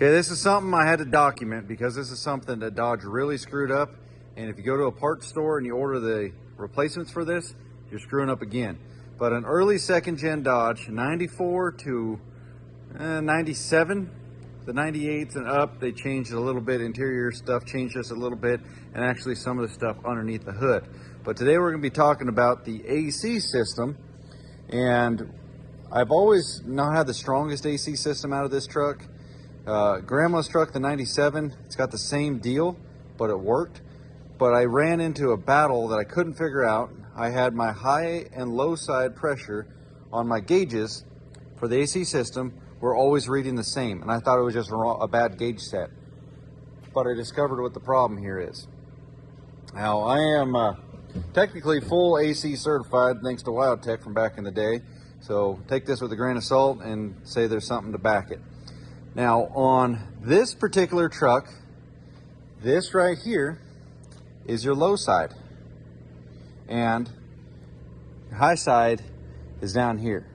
Okay, this is something I had to document because this is something that Dodge really screwed up. And if you go to a parts store and you order the replacements for this, you're screwing up again. But an early second gen Dodge, 94 to 97, the 98s and up, they changed a little bit. Interior stuff changed just a little bit, and actually some of the stuff underneath the hood. But today we're going to be talking about the AC system. And I've always not had the strongest AC system out of this truck. Grandma's truck, the 97, it's got the same deal, but it worked. But I ran into a battle that I couldn't figure out. I had my high and low side pressure on my gauges for the AC system were always reading the same, and I thought it was just a bad gauge set. But I discovered what the problem here is. Now, I am technically full AC certified thanks to WildTech from back in the day, so take this with a grain of salt and say there's something to back it. Now, on this particular truck, this right here is your low side, and your high side is down here.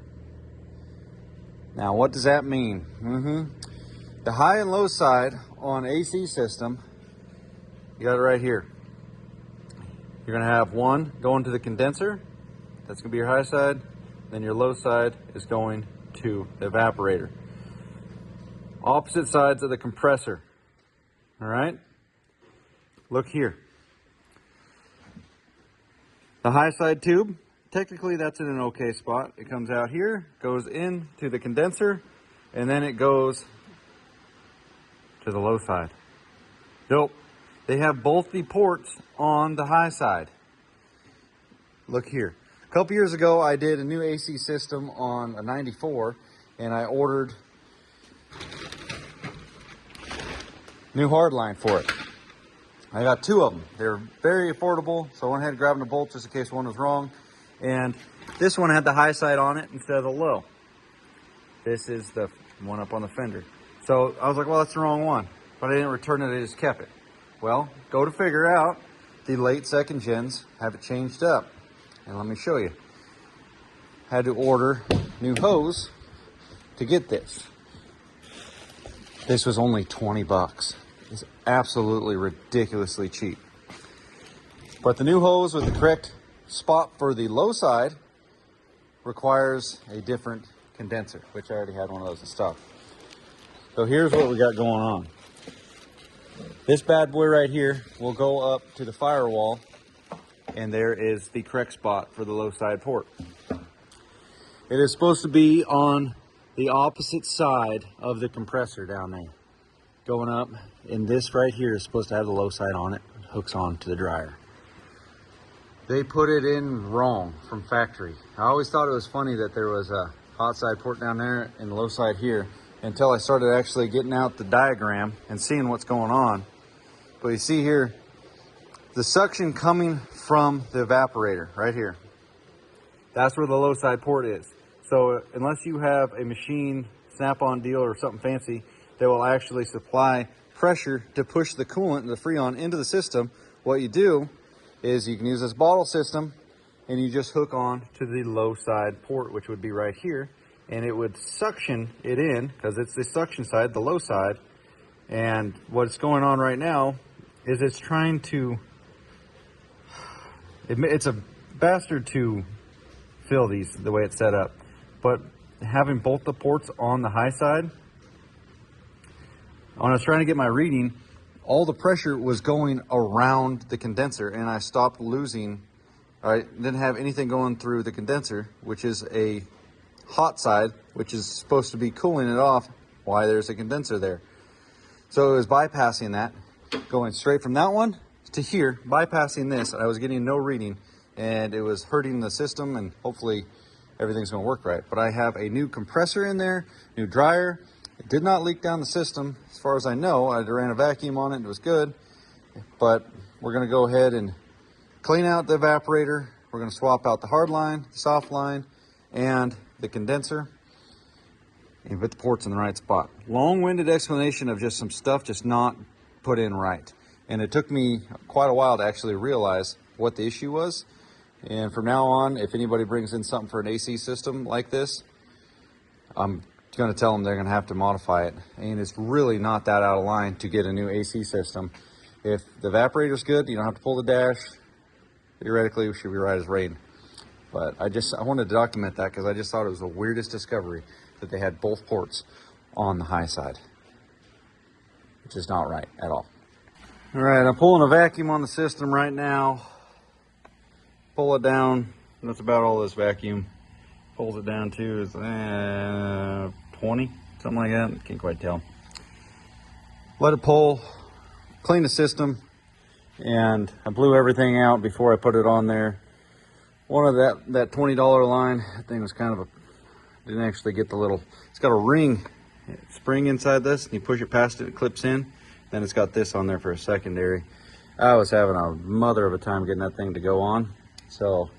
Now, what does that mean? The high and low side on AC system, you got it right here. You're gonna have one going to the condenser, that's gonna be your high side, then your low side is going to the evaporator. Opposite sides of the compressor, all right? Look here. The high side tube, technically that's in an okay spot. It comes out here, goes into the condenser, and then it goes to the low side. Nope, they have both the ports on the high side. Look here. A couple years ago, I did a new AC system on a 94, and I ordered new hardline for it. I got two of them. They're very affordable, so I went ahead and grabbed the bolts just in case one was wrong. And this one had the high side on it instead of the low. This is the one up on the fender. So I was like, well, that's the wrong one. But I didn't return it, I just kept it. Well, go to figure out, the late second gens have it changed up. And let me show you. Had to order new hose to get this. This was only 20 bucks. It's absolutely ridiculously cheap. But the new hose with the correct spot for the low side requires a different condenser, which I already had one of those in stock. So here's what we got going on. This bad boy right here will go up to the firewall, and there is the correct spot for the low side port. It is supposed to be on the opposite side of the compressor down there. Going up, and this right here is supposed to have the low side on it, hooks on to the dryer. They put it in wrong from factory. I always thought it was funny that there was a hot side port down there and the low side here, until I started actually getting out the diagram and seeing what's going on. But you see here, the suction coming from the evaporator right here. That's where the low side port is. So unless you have a machine snap-on deal or something fancy that will actually supply pressure to push the coolant and the Freon into the system, what you do is you can use this bottle system and you just hook on to the low side port, which would be right here, and it would suction it in because it's the suction side, the low side. And what's going on right now is it's trying to, it's a bastard to fill these the way it's set up. But having both the ports on the high side, when I was trying to get my reading, all the pressure was going around the condenser, and I stopped losing. I didn't have anything going through the condenser, which is a hot side, which is supposed to be cooling it off. Why there's a condenser there. So it was bypassing that, going straight from that one to here, bypassing this. I was getting no reading, and it was hurting the system, and hopefully everything's going to work right. But I have a new compressor in there, new dryer. It did not leak down the system. As far as I know, I ran a vacuum on it and it was good. But we're going to go ahead and clean out the evaporator. We're going to swap out the hard line, the soft line, and the condenser, and put the ports in the right spot. Long-winded explanation of just some stuff just not put in right. And it took me quite a while to actually realize what the issue was. And from now on, if anybody brings in something for an AC system like this, I'm going to tell them they're going to have to modify it. And it's really not that out of line to get a new AC system. If the evaporator's good, you don't have to pull the dash. Theoretically, it should be right as rain. But I wanted to document that because I just thought it was the weirdest discovery that they had both ports on the high side, which is not right at all. All right, I'm pulling a vacuum on the system right now. Pull it down. That's about all this vacuum pulls it down to is 20, something like that. Can't quite tell. Let it pull, clean the system, and I blew everything out before I put it on there. One of that $20 line, that thing was kind of didn't actually get the little, it's got a ring spring inside this, and you push it past it, it clips in. Then it's got this on there for a secondary. I was having a mother of a time getting that thing to go on. So,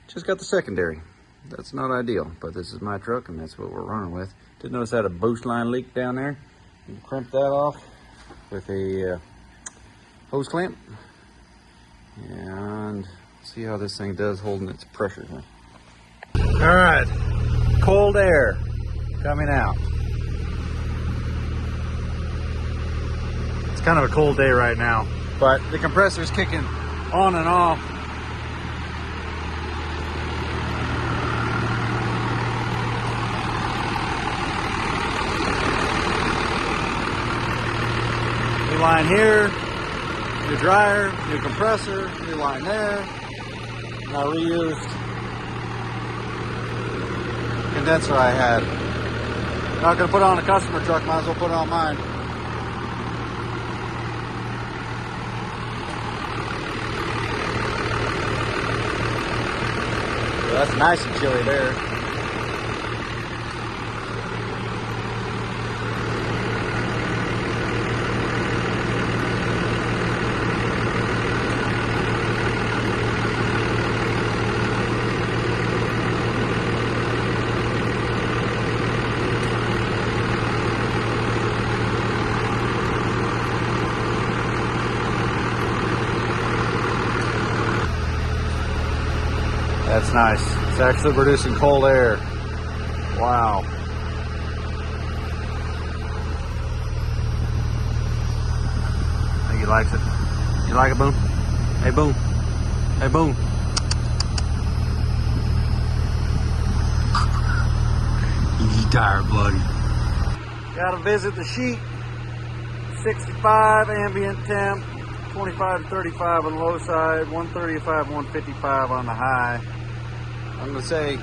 just got the secondary. That's not ideal, but this is my truck and that's what we're running with. Did notice I had a boost line leak down there. You can crimp that off with a hose clamp. And see how this thing does holding its pressure here. All right, cold air coming out. It's kind of a cold day right now, but the compressor's kicking on and off. New line here, new dryer, new compressor, new line there. And I reused condenser I had. Not gonna put it on a customer truck, might as well put it on mine. Well, that's nice and chilly there. That's nice. It's actually producing cold air. Wow. I think he likes it. You like it, Boone? Hey, Boone. Hey, Boone. He's tired, buddy. Gotta visit the sheet. 65 ambient temp. 25 to 35 on the low side, 135, 155 on the high. I'm gonna say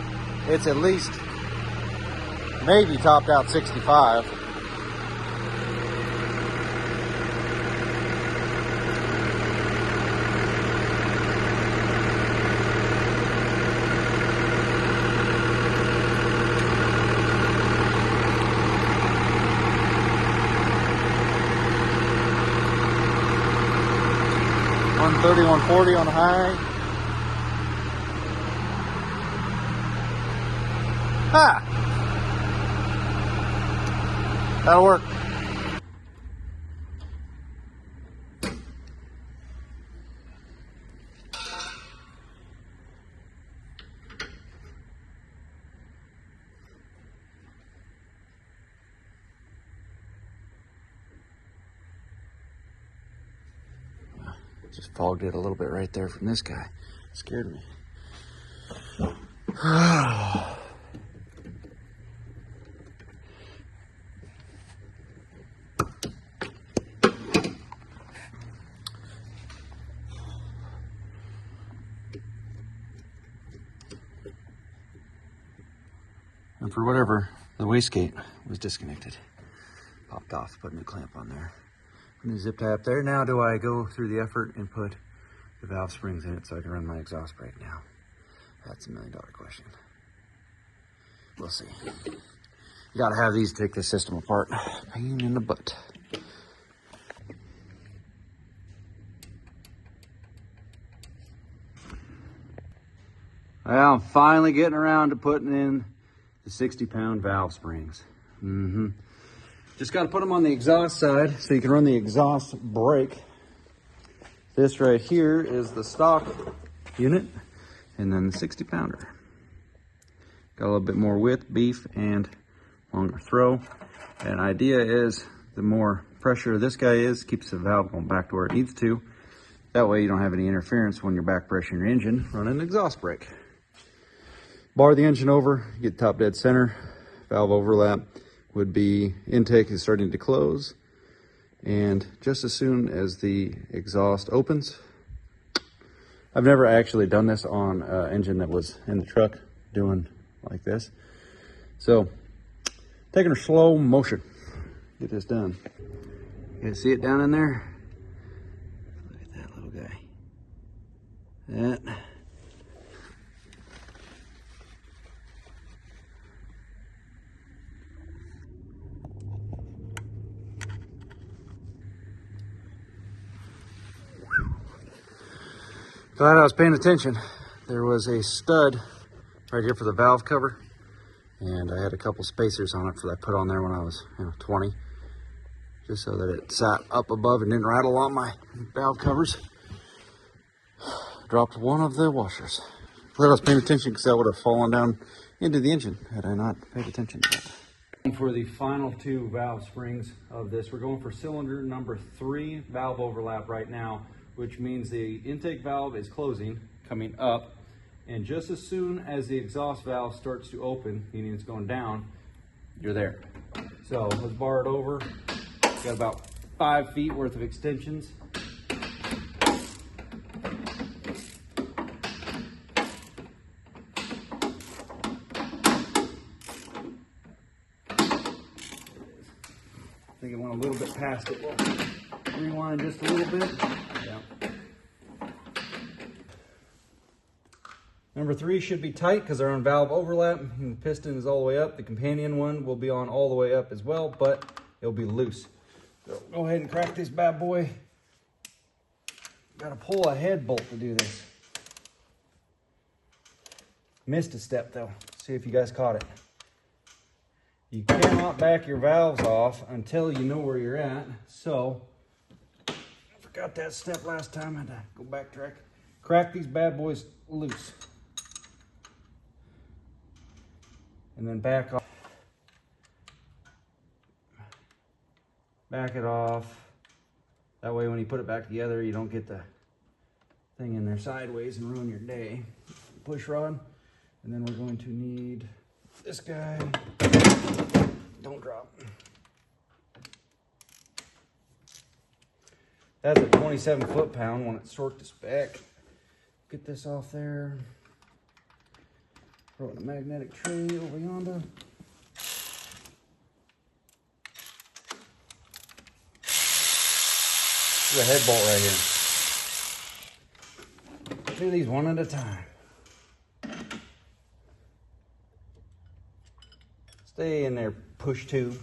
it's at least maybe topped out 65. $130, $140 on the high. Ah! That'll work. Just fogged it a little bit right there from this guy. Scared me. And for whatever, the wastegate was disconnected. Popped off, put a new clamp on there. New zip tie up there. Now do I go through the effort and put the valve springs in it so I can run my exhaust brake now? That's $1 million question. We'll see. You gotta have these to take the system apart. Pain in the butt. Well, I'm finally getting around to putting in the 60-pound valve springs. Just got to put them on the exhaust side so you can run the exhaust brake. This right here is the stock unit, and then the 60-pounder. Got a little bit more width, beef, and longer throw. And idea is the more pressure this guy is, keeps the valve going back to where it needs to. That way you don't have any interference when you're back pressuring your engine running an exhaust brake. Bar the engine over, get top dead center. Valve overlap would be intake is starting to close. And just as soon as the exhaust opens, I've never actually done this on an engine that was in the truck doing like this. So taking a slow motion, get this done. You guys see it down in there? Look at that little guy. That. Glad I was paying attention. There was a stud right here for the valve cover, and I had a couple spacers on it that I put on there when I was 20, just so that it sat up above and didn't rattle on my valve covers. Dropped one of the washers. Glad I was paying attention, because that would have fallen down into the engine had I not paid attention to that. For the final 2 valve springs of this, we're going for cylinder number 3 valve overlap right now, which means the intake valve is closing, coming up, and just as soon as the exhaust valve starts to open, meaning it's going down, you're there. So let's bar it over. Got about 5 feet worth of extensions. I think it went a little bit past it. We'll rewind just a little bit. Yeah. Number 3 should be tight because they're on valve overlap. And the piston is all the way up. The companion one will be on all the way up as well, but it'll be loose. So go ahead and crack this bad boy. Got to pull a head bolt to do this. Missed a step though. See if you guys caught it. You cannot back your valves off until you know where you're at. So, I forgot that step last time. I had to go backtrack. Crack these bad boys loose. And then back off. Back it off. That way when you put it back together, you don't get the thing in there sideways and ruin your day. Push rod. And then we're going to need this guy. Don't drop. That's a 27 foot-pound when it's torqued to spec. Get this off there. Throw it in a magnetic tray over yonder. There's a head bolt right here. Do these one at a time. Stay in there, push tube.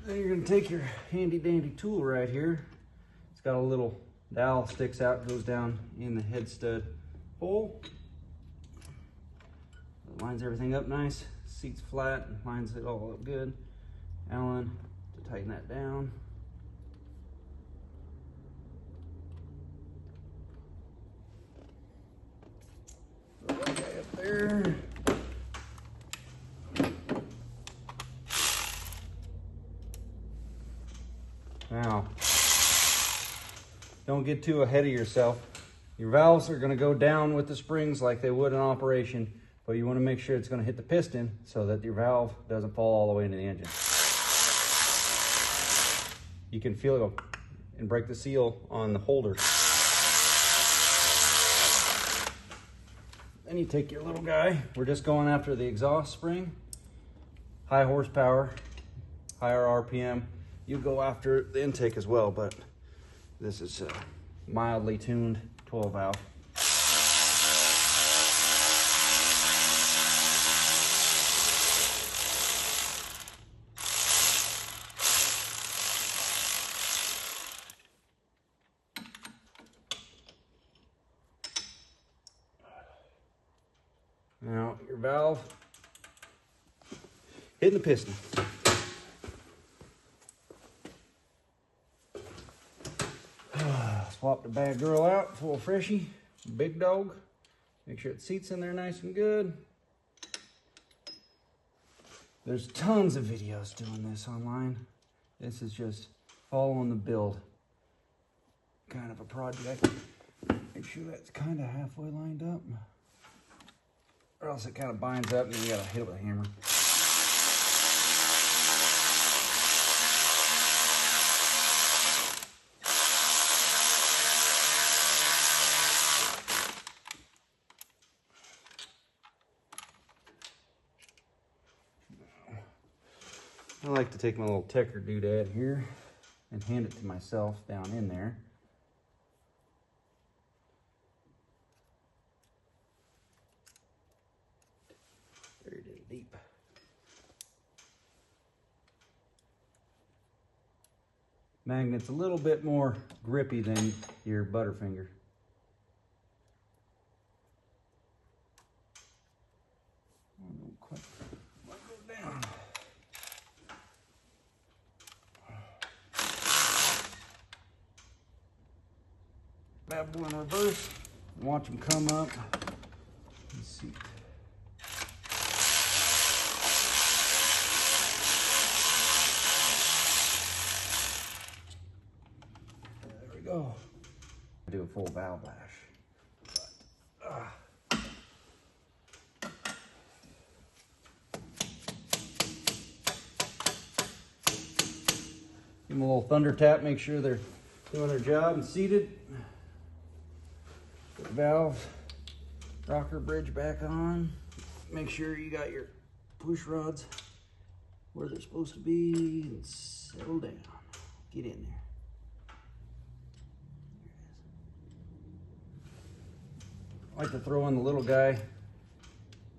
Then you're gonna take your handy dandy tool right here. It's got a little dowel sticks out, goes down in the head stud hole. It lines everything up nice. Seat's flat, lines it all up good. Allen to tighten that down. There. Now, don't get too ahead of yourself. Your valves are going to go down with the springs like they would in operation, but you want to make sure it's going to hit the piston so that your valve doesn't fall all the way into the engine. You can feel it go and break the seal on the holder. Then you take your little guy. We're just going after the exhaust spring. High horsepower, higher RPM. You go after the intake as well, but this is a mildly tuned 12 valve. Now your valve hitting the piston. Swap the bad girl out, full of freshy, big dog. Make sure it seats in there nice and good. There's tons of videos doing this online. This is just following the build. Kind of a project. Make sure that's kind of halfway lined up, or else it kind of binds up and you gotta hit it with a hammer. I like to take my little Tecker doodad here and hand it to myself down in there. Buried in deep. Magnet's a little bit more grippy than your Butterfinger. Don't quite go down. Bad boy in reverse. Watch them come up. Let's see. There we go. Do a full valve lash. Give them a little thunder tap, make sure they're doing their job and seated. Put the valve rocker bridge back on. Make sure you got your push rods where they're supposed to be and settle down. Get in there. I like to throw in the little guy to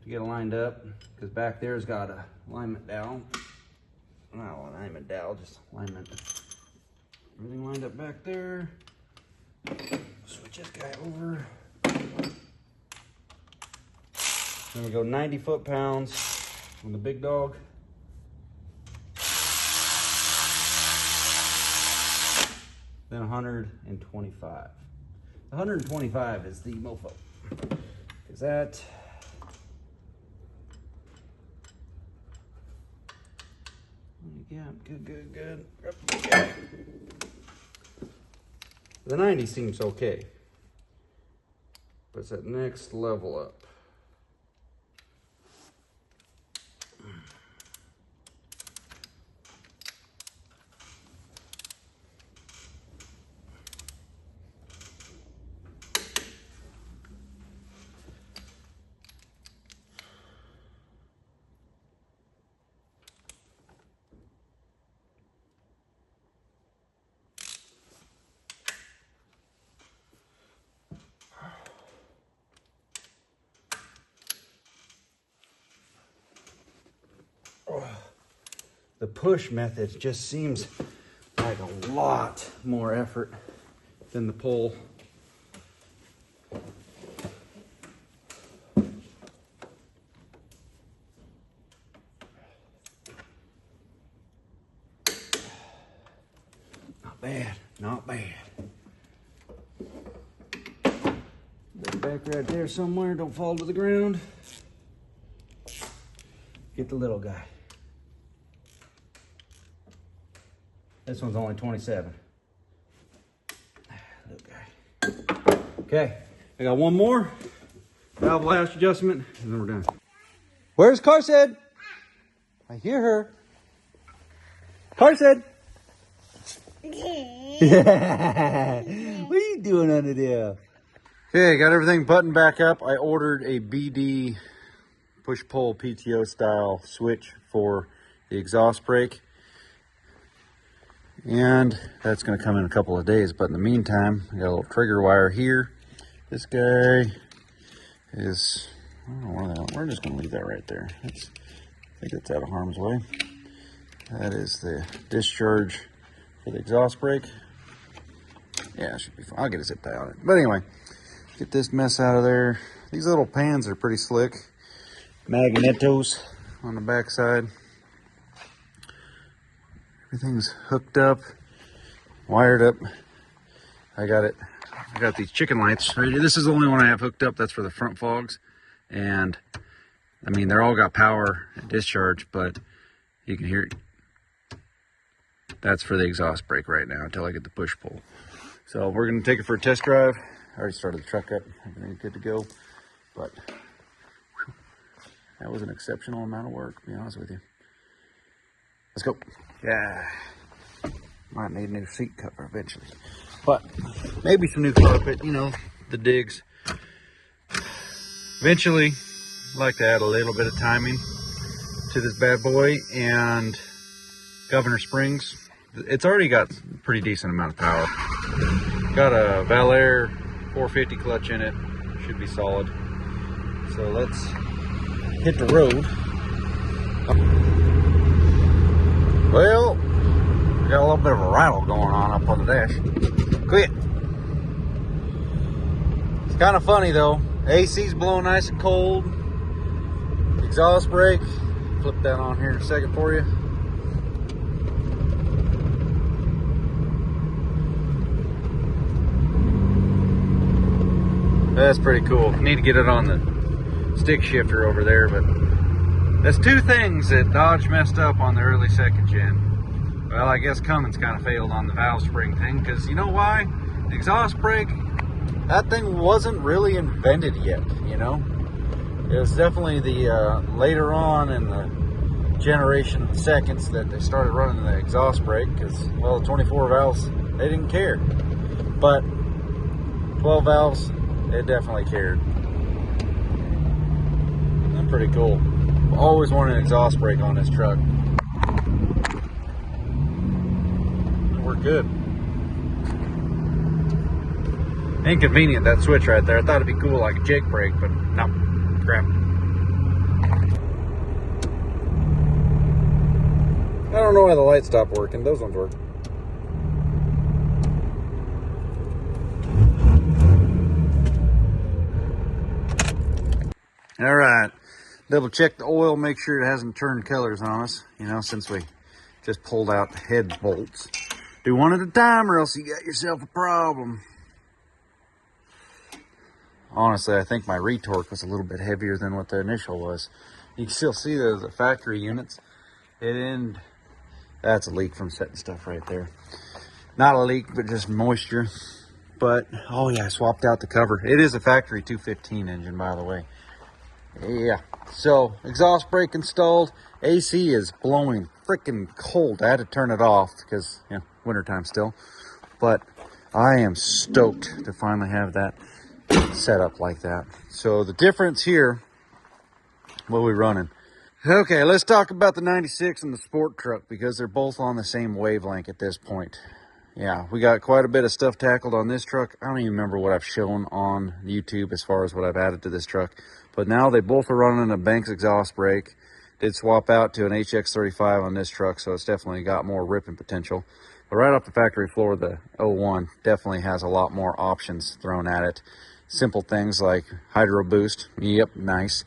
get it lined up, because back there's got a alignment dowel. Not alignment dowel, just alignment. Everything lined up back there. Switch this guy over. Then we go 90 foot-pounds on the big dog. Then 125. 125 is the mofo. Is that yeah, good. The 90 seems okay, but it's that next level up. The push method just seems like a lot more effort than the pull. Not bad, not bad. Put it back right there somewhere, don't fall to the ground. Get the little guy. This one's only 27. Little guy. Okay, I got one more valve lash adjustment, and then we're done. Where's Carson? I hear her. Carson! Yeah. What are you doing under there? Okay, got everything buttoned back up. I ordered a BD push-pull PTO style switch for the exhaust brake. And that's going to come in a couple of days, but in the meantime, I got a little trigger wire here. This guy is, I don't know where we're just going to leave that right there. I think it's out of harm's way. That is the discharge for the exhaust brake. Yeah, it should be fine. I'll get a zip tie on it. But anyway, get this mess out of there. These little pans are pretty slick. Magnetos on the back side. Everything's hooked up, wired up. I got these chicken lights right here. This is the only one I have hooked up. That's for the front fogs. And I mean, they're all got power and discharge, but You can hear it. That's for the exhaust brake right now until I get the push-pull. So we're going to take it for a test drive. I already started the truck up. Everything's good to go. But whew, that was an exceptional amount of work, to be honest with you. Let's go. Yeah. Might need a new seat cover eventually. But maybe some new carpet, you know, the digs. Eventually, I'd like to add a little bit of timing to this bad boy, and governor springs. It's already got a pretty decent amount of power. Got a Valair 450 clutch in it. Should be solid. So let's hit the road. Well, we got a little bit of a rattle going on up on the dash. Quit. It's kind of funny though. AC's blowing nice and cold. Exhaust brake. Flip that on here in a second for you. That's pretty cool. Need to get it on the stick shifter over there, but that's two things that Dodge messed up on the early second gen. Well, I guess Cummins kind of failed on the valve spring thing, because you know why? The exhaust brake, that thing wasn't really invented yet, you know? It was definitely the later on in the generation of seconds that they started running the exhaust brake, because, well, the 24 valves, they didn't care. But 12 valves, it definitely cared. That's pretty cool. Always wanted an exhaust brake on this truck. We're good. Inconvenient, that switch right there. I thought it'd be cool like a Jake brake, but no, crap. I don't know why the lights stopped working. Those ones work. All right, double check the oil, make sure it hasn't turned colors on us, you know, since we just pulled out the head bolts. Do one at a time or else you got yourself a problem. Honestly, I think my retorque was a little bit heavier than what the initial was. You can still see the factory units. That's a leak from setting stuff right there. Not a leak, but just moisture. But, oh yeah, I swapped out the cover. It is a factory 215 engine, by the way. Yeah, so exhaust brake installed. AC is blowing freaking cold. I had to turn it off because, you know, wintertime still. But I am stoked to finally have that set up like that. So the difference here, what are we running? Okay, let's talk about the 96 and the sport truck, because they're both on the same wavelength at this point. Yeah, we got quite a bit of stuff tackled on this truck. I don't even remember what I've shown on YouTube as far as what I've added to this truck. But now they both are running a Banks exhaust brake. Did swap out to an HX35 on this truck, so it's definitely got more ripping potential. But right off the factory floor, the 01 definitely has a lot more options thrown at it. Simple things like hydro boost. Yep, nice.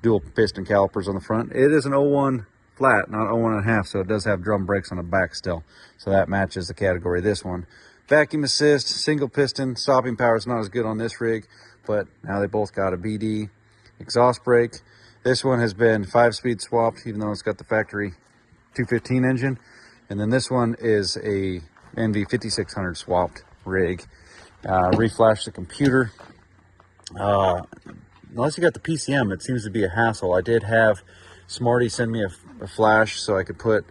Dual piston calipers on the front. It is an 01 flat, not 01.5, so it does have drum brakes on the back still. So that matches the category of this one. Vacuum assist, single piston, stopping power is not as good on this rig, but now they both got a BD. Exhaust brake. This one has been 5-speed swapped, even though it's got the factory 215 engine. And then this one is a NV5600 swapped rig. Reflash the computer. Unless you got the PCM, it seems to be a hassle. I did have Smarty send me a flash so I could put,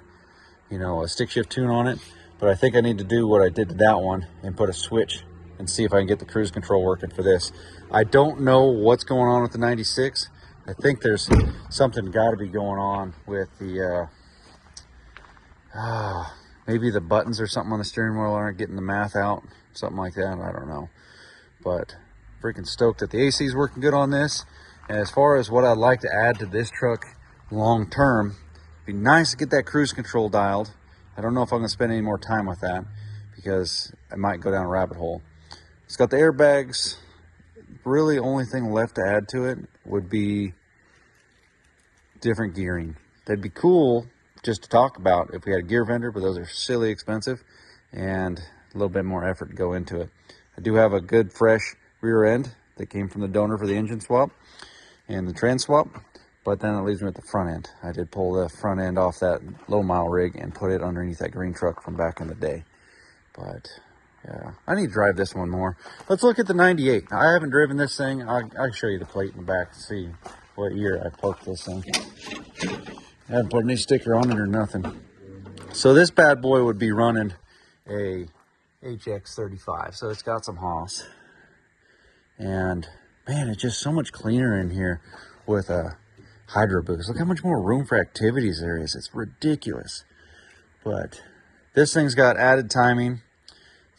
you know, a stick shift tune on it. But I think I need to do what I did to that one and put a switch and see if I can get the cruise control working for this. I don't know what's going on with the 96. I think there's something got to be going on with the, maybe the buttons or something on the steering wheel aren't getting the math out. Something like that, I don't know. But freaking stoked that the AC is working good on this. And as far as what I'd like to add to this truck long term, it'd be nice to get that cruise control dialed. I don't know if I'm going to spend any more time with that because I might go down a rabbit hole. It's got the airbags. Really, only thing left to add to it would be different gearing. That'd be cool just to talk about if we had a gear vendor, but those are silly expensive and a little bit more effort to go into it. I do have a good fresh rear end that came from the donor for the engine swap and the trans swap. But then it leaves me with the front end. I did pull the front end off that low mile rig and put it underneath that green truck from back in the day. But yeah, I need to drive this one more. Let's look at the 98. I haven't driven this thing. I'll show you the plate in the back to see what year I parked this thing. I haven't put any sticker on it or nothing. So this bad boy would be running a HX35. So it's got some Haas. And man, it's just so much cleaner in here with a Hydro Boost. Look how much more room for activities there is. It's ridiculous. But this thing's got added timing,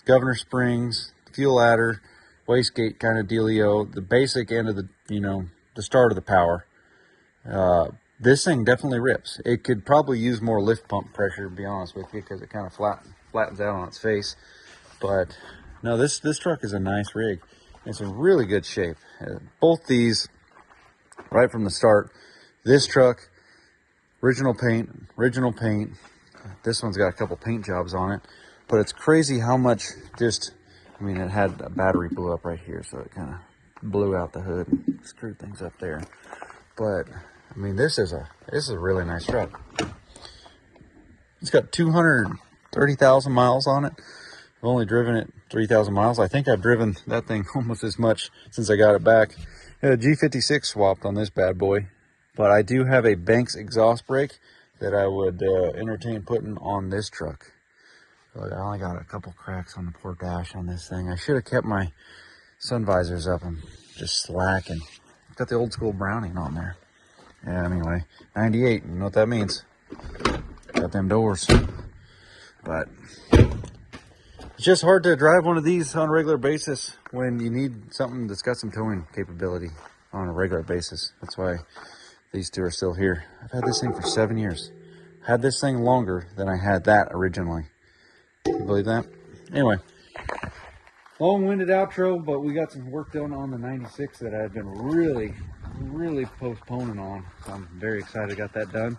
governor springs, fuel adder, wastegate kind of dealio, the basic end of the, the start of the power. This thing definitely rips. It could probably use more lift pump pressure, to be honest with you, because it kind of flattens out on its face. But no, this truck is a nice rig. It's in really good shape. Both these, right from the start, this truck, original paint. This one's got a couple paint jobs on it, but it's crazy how much it had a battery blew up right here, so it kind of blew out the hood and screwed things up there. But I mean, this is a really nice truck. It's got 230,000 miles on it. I've only driven it 3,000 miles. I think I've driven that thing almost as much since I got it back. I had a G56 swapped on this bad boy, but I do have a Banks exhaust brake that I would entertain putting on this truck. But I only got a couple cracks on the port dash on this thing. I should have kept my sun visors up. I'm just slacking. Got the old school Browning on there. Yeah, anyway, 98, you know what that means. Got them doors. But it's just hard to drive one of these on a regular basis when you need something that's got some towing capability on a regular basis. That's why these two are still here. I've had this thing for 7 years. Had this thing longer than I had that originally. Can you believe that? Anyway, long-winded outro, but we got some work done on the 96 that I've been really postponing on. So I'm very excited I got that done.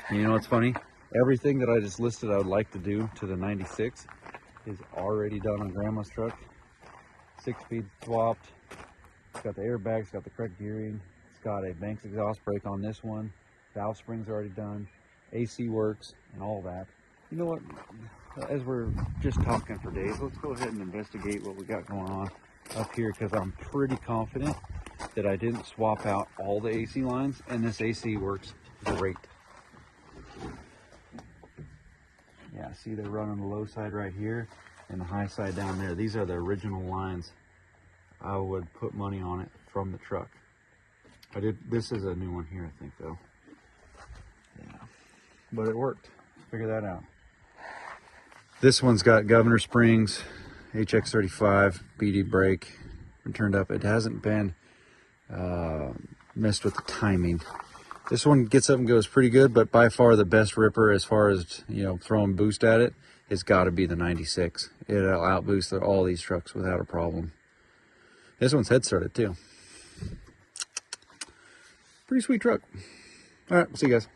And you know what's funny? Everything that I just listed I would like to do to the 96 is already done on Grandma's truck. 6-speed swapped. It's got the airbags, it's got the correct gearing. It's got a Banks exhaust brake on this one. Valve springs already done. AC works and all that. You know what? As we're just talking for days, let's go ahead and investigate what we got going on up here, because I'm pretty confident that I didn't swap out all the AC lines, and this AC works great. Yeah, see they're running the low side right here and the high side down there. These are the original lines. I would put money on it from the truck. This is a new one here, I think, though. Yeah, but it worked. Figure that out. This one's got governor springs, HX35, BD brake, turned up. It hasn't been messed with the timing. This one gets up and goes pretty good, but by far the best ripper as far as, throwing boost at it, it's got to be the 96. It'll outboost all these trucks without a problem. This one's head started too. Pretty sweet truck. All right, see you guys.